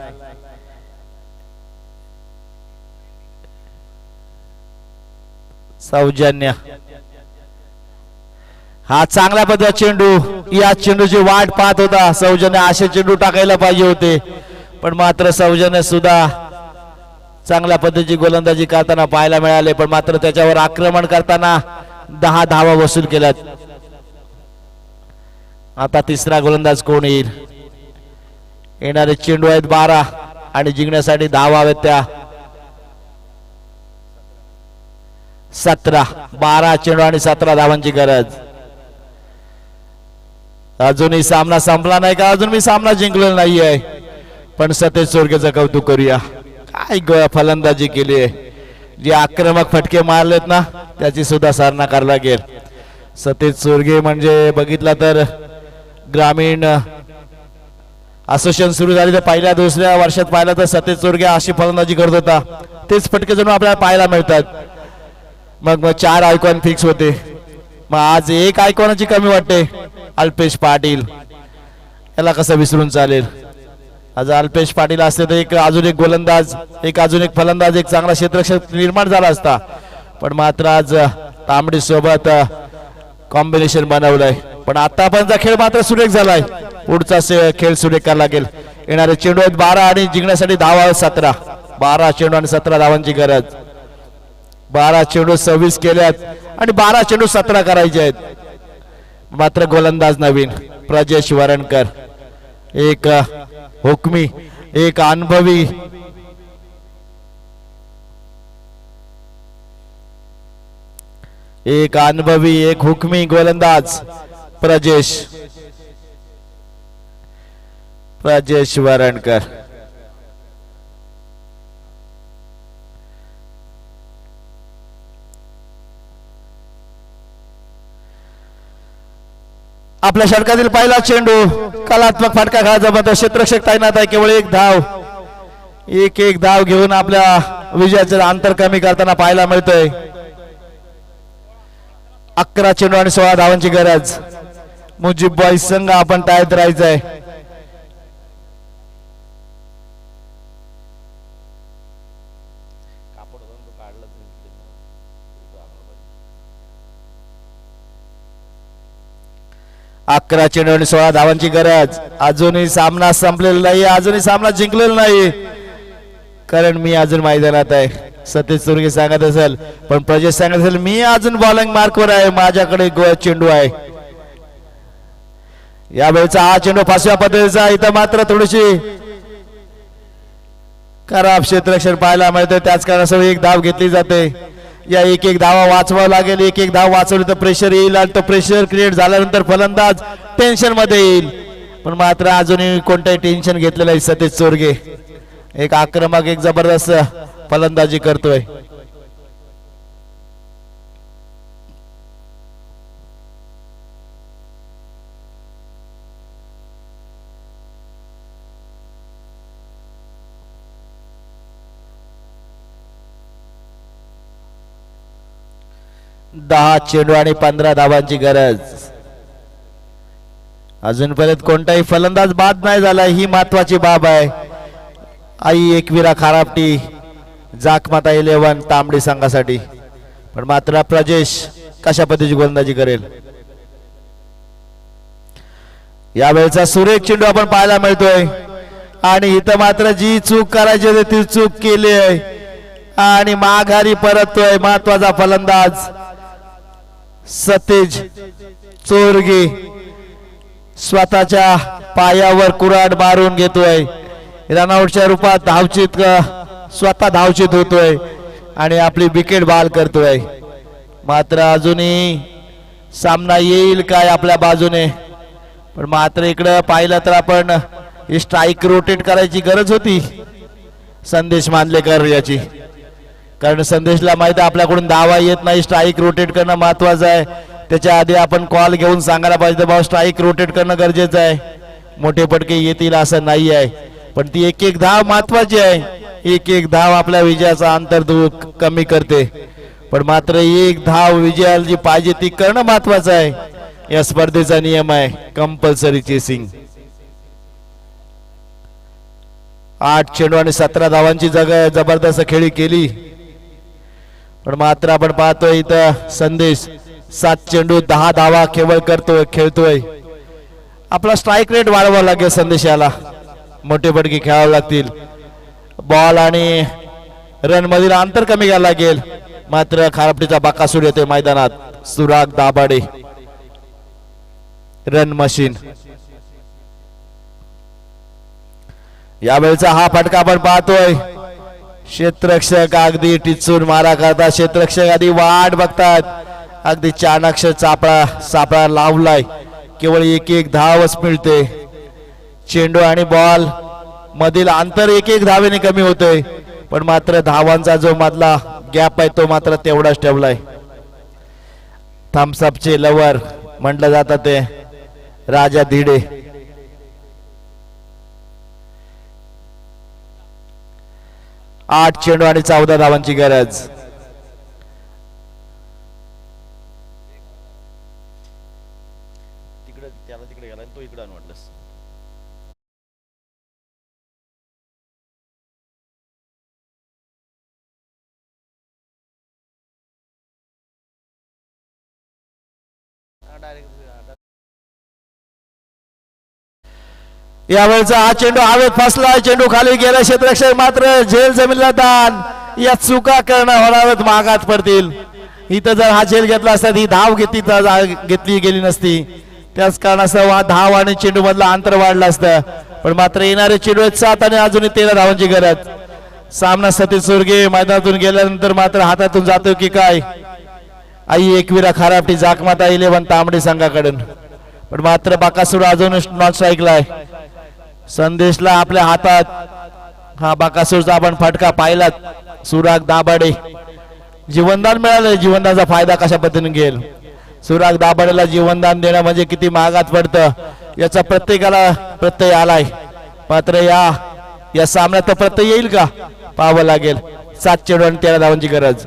सौजन्य हा चांगल्या पद्धतीचा चेंडू, या चेंडूची वाट पाहत होता सौजन्य. असे चेंडू टाकायला पाहिजे होते, पण मात्र सौजन्य सुद्धा चांगल्या पद्धतीची गोलंदाजी करताना पाहायला मिळाले. पण मात्र त्याच्यावर आक्रमण करताना 10 धावा वसूल केल्यात. आता तिसरा गोलंदाज कोण येईल. येणारे चेंडू आहेत 12 आणि जिंकण्यासाठी धावा हव्यात त्या 17. 12 चेंडू आणि 17 धावांची गरज. अजूनही सामना संपला नाही का, अजून मी सामना जिंकलेला नाहीये. पण सतेज चोरगेचं कौतुक करूया, काय फलंदाजी केली आहे. जे आक्रमक फटके मारलेत ना त्याची सुद्धा सराहना करायला लागेल. सतेज चोरगे म्हणजे बघितला तर ग्रामीण असोसिएशन सुरू झाली तर पहिल्या दुसऱ्या वर्षात पाहिलं तर सतेज चोरगे अशी फलंदाजी करत होता. तेच फटके जणू आपल्याला पाहायला मिळतात. मग 4 आयकॉन फिक्स होते. मग आज एक आयकॉनाची कमी वाटते. अल्पेश पाटील याला कसं विसरून चालेल. आज अल्पेश पाटील असते तर एक अजून एक गोलंदाज, अजून एक फलंदाज, एक चांगला क्षेत्ररक्षक निर्माण झाला असता. पण मात्र आज तांबडी सोबत कॉम्बिनेशन बनवलंय. पण आतापर्यंतचा खेळ मात्र सुरेख झालाय. पुढचा खेळ सुरेख करायला लागेल. येणारे चेंडू आहेत 12 आणि जिंकण्यासाठी धावा 17. 12 चेंडू आणि 17 धावांची गरज. 12 चेंडू 26 केल्यात आणि 12 चेंडू 17 करायचे आहेत. मात्र गोलंदाज नवीन प्रजेश वरणकर. एक हुकमी, एक अनुभवी, एक हुकमी गोलंदाज प्रजेश वरणकर. आपल्या षटकातील पहिला चेंडू, कलात्मक फटका खेळा जबरदस्त, क्षेत्ररक्षक तैनात आहे, केवळ एक धाव घेऊन आपल्या विजयाचे अंतर कमी करताना पाहायला मिळतोय. 11 चेंडू आणि 16 धावांची गरज. मुजीब बॉईज संघ आपण तयार राहायचंय. कापड जाऊन तो काढला अकरा चेंडू आणि 16 धावांची गरज. अजूनही सामना संपलेला नाही, अजूनही सामना जिंकलेला नाही, कारण मी अजून मैदानात आहे. सतीश सुर्गे सांगत असेल, पण प्रजेश सांगत असेल मी अजून बॉलिंग मार्कवर आहे, माझ्याकडे चेंडू आहे. यावेळेचा हा चेंडू 5व्या पद्धतीचा. इथं मात्र थोडीशी खराब क्षेत्ररक्षण पाहायला मिळते, त्याच कारणास्तव एक धाव घेतली जाते. या एक धावा वाचवावं लागेल. एक धाव वाचवली तर प्रेशर येईल, आणि तो प्रेशर क्रिएट झाल्यानंतर फलंदाज टेन्शन मध्ये येईल. पण मात्र अजूनही कोणतंही टेन्शन घेतलेलं नाही सतीश चोरगे. एक आक्रमक, एक जबरदस्त फलंदाजी करतोय. दहा चेंडू आणि 15 धावांची गरज. अजूनपर्यंत कोणताही फलंदाज बाद नाही झाला, ही महत्वाची बाब आहे. आई एकविरा खारापटी, जाकमाता 11 तांबडी संघासाठी. पण मात्र प्रजेश कशा पद्धतीची गोलंदाजी करेल. यावेळेचा सुरेख चेंडू आपण पाहायला मिळतोय, आणि इथं मात्र जी चूक करायची होती ती चूक केली आहे, आणि माघारी परततोय महत्वाचा फलंदाज सतीश चोरगे. स्वतःच्या पायावर कुऱ्हाड मारून घेतोय, रनआउटच्या रूपात धावचित स्वतः धावचित होतोय आणि आपली विकेट बाल करतोय. मात्र अजूनही सामना येईल काय आपल्या बाजूने. पण मात्र इकडं पाहिलं तर आपण स्ट्राईक रोटेट करायची गरज होती संदेश मानलेकर याची, कारण संदेशला माहिती आपल्याकडून धावा येत नाही. स्ट्राईक रोटेट करणं महत्वाचं आहे. त्याच्या आधी आपण कॉल घेऊन सांगायला पाहिजे भाऊ स्ट्राईक रोटेट करणं गरजेचं आहे. मोठे पटके येतील असं नाही आहे, पण ती एक धाव महत्वाची आहे. एक धाव आपल्या विजयाचा अंतर कमी करते. पण मात्र एक धाव विजयाला जी पाहिजे ती करणं महत्वाचं आहे. या स्पर्धेचा नियम आहे कंपल्सरी चेसिंग. 8 चेंडू आणि 17 धावांची जबरदस्त खेळी केली. पण मात्र आपण पाहतोय इथं संदेश 7 चेंडू 10 धावा केवळ खेळतोय. आपला स्ट्राईक रेट वाढवावा लागेल संदेशाला, मोठे पटके खेळावे लागतील. बॉल आणि रन मधील अंतर कमी घ्यायला लागेल. मात्र खारपटीचा बाकासूर येतोय मैदानात. सुराग दाभाडे रन मशीन. यावेळेचा हा फटका आपण पाहतोय. क्षेत्ररक्षक अगदी टिचून मारा करतात. क्षेत्ररक्षक आधी वाट बघतात. अगदी चाणाक्ष सापळा लावलाय. केवळ एक धावच मिळते. चेंडू आणि बॉल मधील अंतर एक धावेने कमी होतोय. पण मात्र धावांचा जो मधला गॅप आहे तो मात्र तेवढाच ठेवलाय. थम्सअपचे लवर म्हटलं जातं ते राजा धिडे. आठ चेंडू आणि 14 धावांची गरज. तिकडे गेला तो इकडे वाटलंस. यावेळेचा हा चेंडू हवेत फसला. चेंडू खाली गेला. क्षेत्ररक्षक मात्र झेल जमिनीला दान. या चुका करणं होणार मागात पडतील. इथं जर हा झेल घेतला असता ही धाव घेतली गेली नसती. त्याच कारणास्तव हा धाव आणि चेंडू मधला अंतर वाढलं असतं, पण मात्र येणारे चेंडू आहेत 7 आणि अजूनही 13 धावांची गरज. सामना सतीश सुरगे मैदानातून गेल्यानंतर मात्र हातातून जातो की काय. आई एकविरा खारापटी जाकमाता 11 तांबडी संघाकडून, पण मात्र बाकासूर अजून नॉन स्ट्राईकला आहे. संदेशला आपल्या हातात हा बाकासूरचा आपण फटका पाहिलात. सुराग दाभाडे जीवनदान मिळालं, जीवनदानाचा फायदा कशा पद्धतीने घेईल. सुराग दाभाडेला जीवनदान देणं म्हणजे किती महागात पडतं याचा प्रत्येकाला प्रत्यय आलाय. मात्र या सामन्यात तो प्रत्यय येईल का पाहावं लागेल. 7 चेंडू आणि 13 धावांची गरज.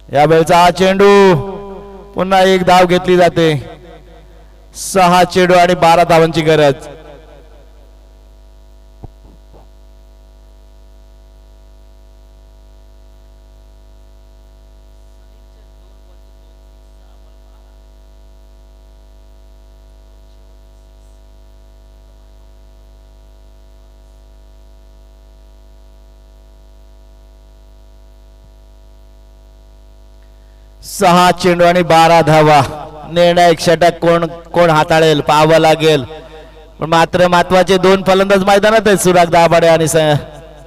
या वेळचा हा चेंडू पुन्हा एक धाव घेतली जाते. 6 चेंडू आणि 12 धावांची गरज. सहा चेंडू आणि 12 धावा. निर्णायक षटक कोण हाताळेल पाहावं लागेल. पण मात्र महत्वाचे 2 फलंदाज मैदानात आहेत. सुराग दाभाडे आणि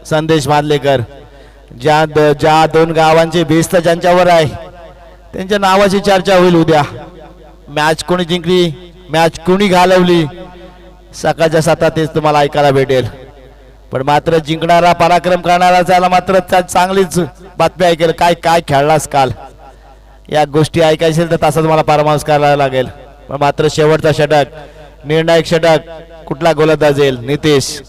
संदेश मादलेकर. ज्या 2 गावांची भिस्त ज्यांच्यावर आहे त्यांच्या नावाची चर्चा होईल उद्या. मॅच कोणी जिंकली, मॅच कोणी घालवली, सकाळच्या 7 तेच तुम्हाला ऐकायला भेटेल. पण मात्र जिंकणारा पराक्रम करणारा त्याला मात्र चांगलीच बातमी ऐकेल. काय काय खेळलास काल या गोष्टी ऐकायच्या तर तसा तुम्हाला परामर्श करायला लागेल. पण मात्र शेवटचा षटक, निर्णायक षटक, कुठला गोलंदाज येईल. नितेश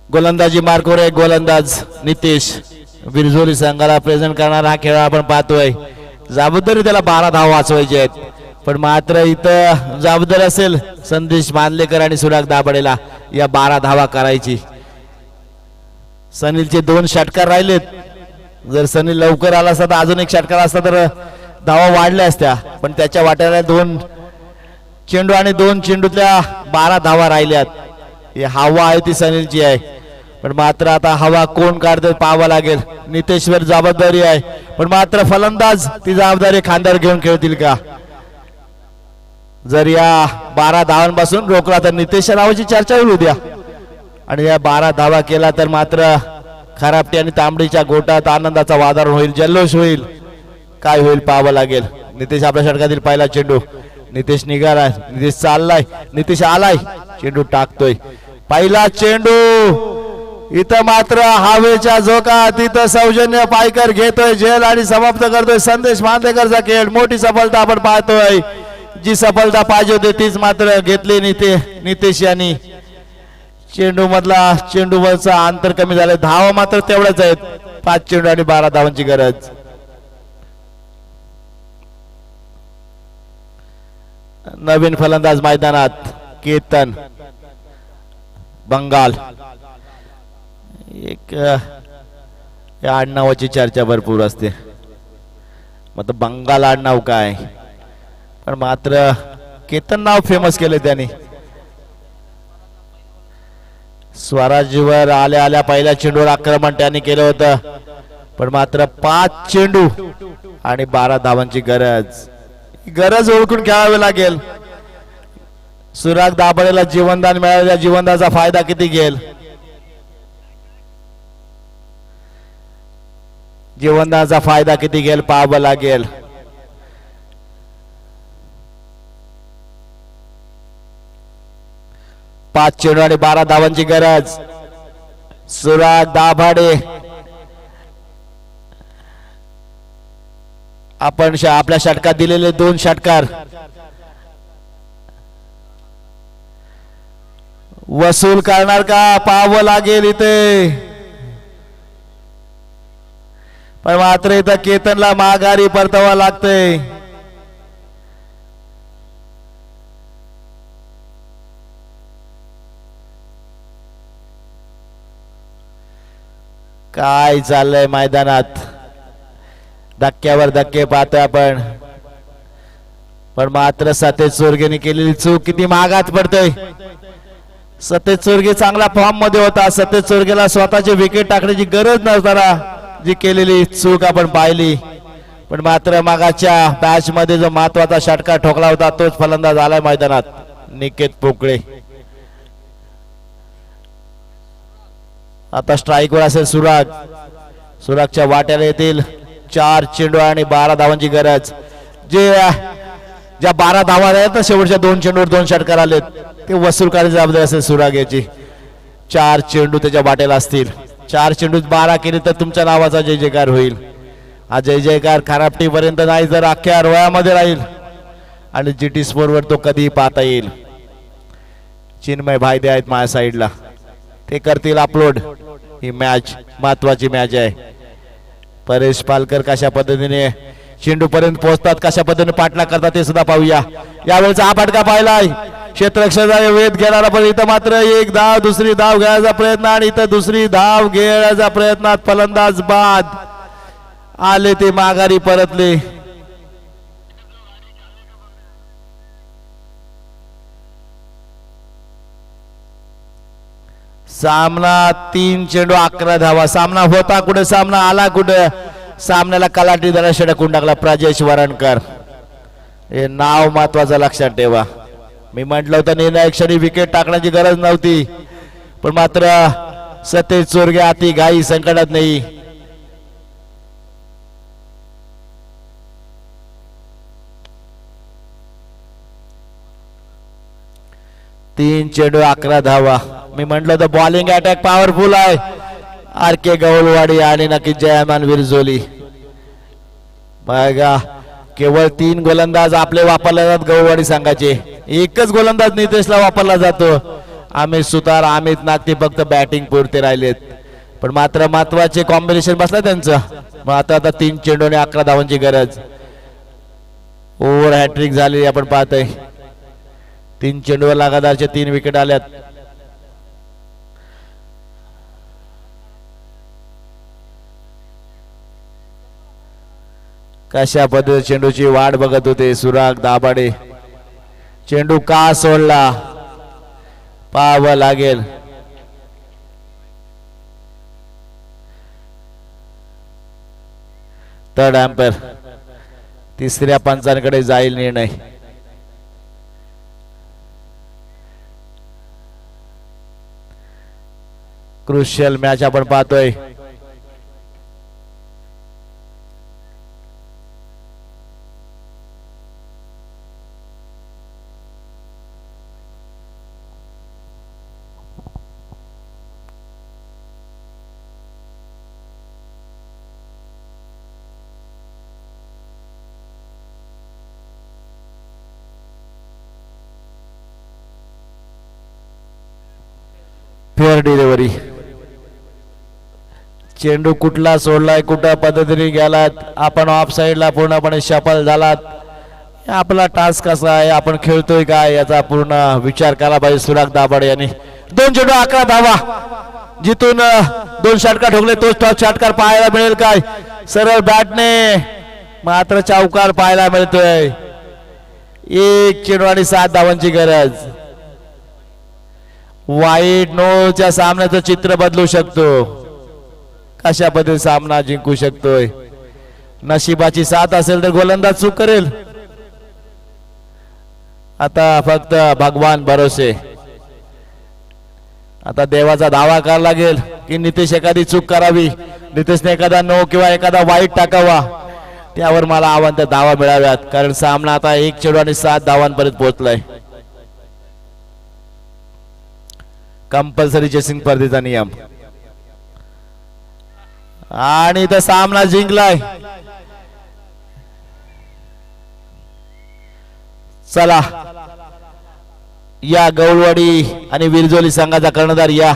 गोलंदाजी मार्कवर आहे. गोलंदाज नितेश बिरजोली संघाला प्रेझेंट करणारा हा खेळ आपण पाहतोय. जबाबदारी त्याला 12 धावा वाचवायचे आहेत, पण मात्र इथं जबाबदारी असेल संदेश मानलेकर आणि सुराग दाभाडेला या 12 धावा करायची. सनीलचे 2 षटकार राहिलेत. जर सनील लवकर आला असता तर अजून एक षटकार असता तर धावा वाढल्या असत्या, पण त्याच्या वाट्याला 2 चेंडू आणि 2 चेंडूतल्या 12 धावा राहिल्यात. ही हवा आहे ती सनीलची आहे, पण मात्र आता हवा कोण काढते पाहावं लागेल. नितेशवर जबाबदारी आहे, पण मात्र फलंदाज ती जबाबदारी खांद्यावर घेऊन खेळतील का. जर या 12 धावांपासून रोखला तर नितेश नावाची चर्चा होईल उद्या, आणि या 12 धावा केला तर मात्र खराबटी आणि तांबडीच्या गोटात आनंदाचा वातावरण होईल, जल्लोष होईल. काय होईल पाहावं लागेल. नितेश आपल्या षटकातील पहिला चेंडू. नितेश निघालाय, नितेश चाललाय, नितेश आलाय, चेंडू टाकतोय. पहिला चेंडू इथं मात्र हवेच्या झोकात इथं सौजन्य पायकर घेतोय झेल आणि समाप्त करतोय संदेश मांदेकरचा खेळ. मोठी सफलता आपण पाहतोय. जी सफलता पाहिजे होती तीच मात्र घेतली नितेश यांनी. चेंडू मधला चेंडूवरचा अंतर कमी झालं, धावा मात्र तेवढ्याच आहेत. 5 चेंडू आणि 12 धावांची गरज. नवीन फलंदाज मैदानात केतन बंगाल. एक या आडनावाची चर्चा भरपूर असते, मग बंगाल आडनाव काय, पण मात्र केतन नाव फेमस केले त्यांनी. स्वराज्यवर आल्या आल्या पहिल्या चेंडूवर आक्रमण त्यांनी केलं होतं, पण मात्र 5 चेंडू आणि 12 धावांची गरज ओळखून खेळावे लागेल. सुराग दाभाडेला जीवनदान मिळालेल्या जीवनदानाचा फायदा किती घेईल. जीवनदानाचा फायदा किती घेईल पाहावं लागेल. पाच चेंडू आणि 12 धावांची गरज. सुराग दाभाडे आपण आपल्या षटकात दिलेले 2 षटकार वसूल करणार का पाहावं लागेल इथे. पण मात्र इथं केतनला माघारी परतावा लागतंय. काय चाललंय मैदानात, धक्क्यावर धक्के पाहतोय आपण, पण मात्र सतेज सुरगेने केलेली चूक किती महागात पडतोय. सतेज चोरगे चांगला फॉर्म मध्ये होता. सतेज चोरगेला स्वतःची विकेट टाकण्याची गरज नसताना जी केलेली चूक आपण पाहिली. पण मात्र मागाच्या मॅच मध्ये जो महत्वाचा षटकार ठोकला होता तोच फलंदाज आलाय मैदानात, निकेत पोकळे. आता स्ट्राईकवर असेल सुराग. सुरागच्या वाट्याला येतील 4 चेंडू आणि 12 धावांची गरज. ज्या 12 धावा आहेत ना शेवटच्या 2 चेंडूवर 2 षटकार आलेत ते वसूल करायची जबाबदारी असेल सुराग याची. 4 चेंडू त्याच्या वाट्याला असतील. 4 चेंडूत 12 केले तर तुमच्या नावाचा जय जयकार होईल. हा जय जयकार खराबटी पर्यंत नाही तर अख्ख्या रोयामध्ये राहील आणि जीटी स्पोर्टवर तो कधीही पाहता येईल. चिन्मय भाईदे आहेत माझ्या साईडला, ते करतील अपलोड. ही मॅच महत्वाची मॅच आहे. परेश पालकर कशा पद्धतीने चेंडू पर्यंत पोहोचतात, कशा पद्धतीने पाठलाग करतात ते सुद्धा पाहूया. यावेळेचा हा फटका पाहिलाय क्षेत्ररक्षणाचा वेध घेणारा, पण इथं मात्र एक धाव दुसरी धाव घेण्याचा प्रयत्न आणि इथं दुसरी धाव घेण्याचा प्रयत्नात फलंदाज बाद आले, ते माघारी परतले. सामना 3 चेंडू 11 धावा. सामना होता कुठे, सामना आला कुठे. सामन्याला कलाटी देण्यास षटकून टाकला प्राजेश वरणकर. हे नाव महत्वाचं लक्षात ठेवा. मी म्हटलं होतं निर्णायक क्षणी विकेट टाकण्याची गरज नव्हती, पण मात्र सतेज चोरगे अति घाई संकटात नाही. तीन चेंडू 11 धावा. मी म्हटलं तर बॉलिंग अटॅक पॉवरफुल आहे. आर के गवळवाडी आणि नक्की जयमान विरजोली. बघा केवळ 3 गोलंदाज आपले वापरले जातात गवळवाडी संघाचे. एकच गोलंदाज नितेशला वापरला जातो. अमित सुतार, अमित नागती फक्त बॅटिंग पुरते राहिलेत, पण मात्र महत्वाचे कॉम्बिनेशन बसला त्यांचं. मग आता 3 चेंडू आणि 11 धावांची गरज. ओव्हर हॅट्रिक झाली आपण पाहतोय. 3 चेंडूवर लगातारचे 3 विकेट आल्यात. कशा पद्धतीने चेंडूची वाट बघत होते सुराग दाभाडे. चेंडू का सोडला पाहावं लागेल. थर्ड एम्पायर, तिसऱ्या पंचांकडे जाईल निर्णय. क्रुशियल मॅच आपण पाहतोय. Fair delivery. चेंडू कुठला सोडलाय, कुठल्या पद्धतीने गेलात, आपण ऑफ साइडला पूर्णपणे सफल झालात. आपला टास्क कसा आहे, आपण खेळतोय काय याचा पूर्ण विचार केला पाहिजे सुराग दाभाडे यांनी. 2 चेंडू 11 धावा. जिथून 2 षटकार ठोकले तोच टॉप षटकार पाहायला मिळेल काय. सरळ बॅटने मात्र चौकार पाहायला मिळतोय. 1 चेंडू आणि 7 धावांची गरज. वाईट नोच्या सामन्याचं चित्र बदलू शकतो. कशा पद्धतीने सामना जिंकू शकतोय. नशिबाची साथ असेल तर गोलंदाज चूक करेल. आता फक्त भगवान भरोसे. आता देवाचा दावा करावा लागेल की नितेश एखादी चूक करावी, नितेशने एखादा नो किंवा एखादा वाईट टाकावा, त्यावर मला आव्हान धावा मिळाव्यात. कारण सामना आता 1 चेंडू आणि 7 धावांपर्यंत पोहोचलाय. कंपल्सरी चेसिंग स्पर्धेचा नियम आणि इथं सामना जिंकलाय. चला या गवळवाडी आणि विरजोली संघाचा कर्णधार या.